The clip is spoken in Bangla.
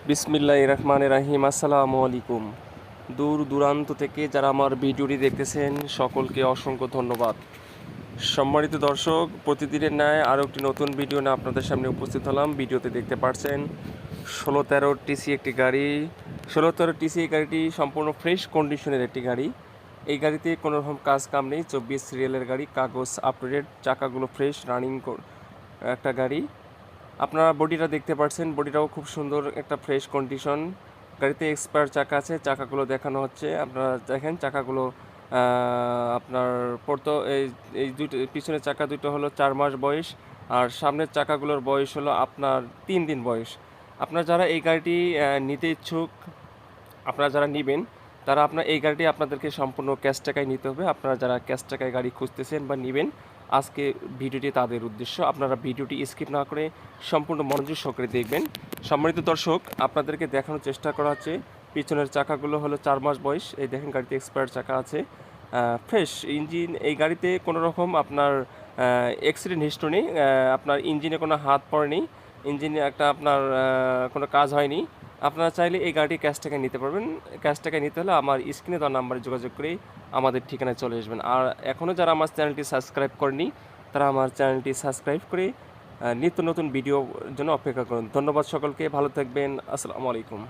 বিসমিল্লাহির রহমানির রহিম। আসসালামু আলাইকুম। দূর দূরান্ত থেকে যারা আমার ভিডিওটি দেখতেছেন সকলকে অসংখ্য ধন্যবাদ। সম্মানিত দর্শক, প্রতিদিনের ন্যায় আরও একটি নতুন ভিডিও নিয়ে আপনাদের সামনে উপস্থিত হলাম। ভিডিওতে দেখতে পাচ্ছেন 1613 টিসি একটি গাড়ি। 1613 টিসি এই গাড়িটি সম্পূর্ণ ফ্রেশ কন্ডিশনের একটি গাড়ি। এই গাড়িতে কোনো রকম কাজ কাম নেই। 24 সিরিয়ালের গাড়ি, কাগজ আপ টু ডেট, চাকাগুলো ফ্রেশ রানিং একটা গাড়ি। আপনারা বডিটা দেখতে পাচ্ছেন, বডিটাও খুব সুন্দর, একটা ফ্রেশ কন্ডিশন। গাড়িতে এক্সপায়ার চাকা আছে, চাকাগুলো দেখানো হচ্ছে। আপনারা দেখেন চাকাগুলো আপনার পড়তো এই এই দুটো পিছনের চাকা দুটো হলো 4 মাস বয়স, আর সামনের চাকাগুলোর বয়স হলো আপনার 3 দিন বয়স। আপনারা যারা এই গাড়িটি নিতে ইচ্ছুক, আপনারা যারা নেবেন তারা আপনার এই গাড়িটি আপনাদেরকে সম্পূর্ণ ক্যাশ টাকায় নিতে হবে। আপনারা যারা ক্যাশ টাকায় গাড়ি খুঁজতেছেন বা নেবেন, আজকে ভিডিওটি তাদের উদ্দেশ্য। আপনারা ভিডিওটি স্কিপ না করে সম্পূর্ণ মনোযোগ সহকারে দেখবেন। সম্মানিত দর্শক, আপনাদেরকে দেখানোর চেষ্টা করা হচ্ছে পিছনের চাকাগুলো হলো 4 মাস বয়স। এই দেখেন গাড়িতে এক্সপায়ার চাকা আছে, ফ্রেশ ইঞ্জিন। এই গাড়িতে কোনো রকম আপনার অ্যাক্সিডেন্ট হিস্ট্রি নেই, আপনার ইঞ্জিনে কোনো হাত পড়েনি, ইঞ্জিনে একটা আপনার কোনো কাজ হয়নি। আপনারা চাইলে এই গাড়িটি ক্যাশ টাকায় নিতে পারবেন। ক্যাশ টাকায় নিতে হলে আমার স্ক্রিনে দেওয়া নাম্বারে যোগাযোগ করে আমাদের ঠিকানায় চলে আসবেন। আর এখনও যারা আমার চ্যানেলটি সাবস্ক্রাইব করেনি তারা আমার চ্যানেলটি সাবস্ক্রাইব করে নিত্য নতুন ভিডিওর জন্য অপেক্ষা করুন। ধন্যবাদ সকলকে, ভালো থাকবেন। আসসালামু আলাইকুম।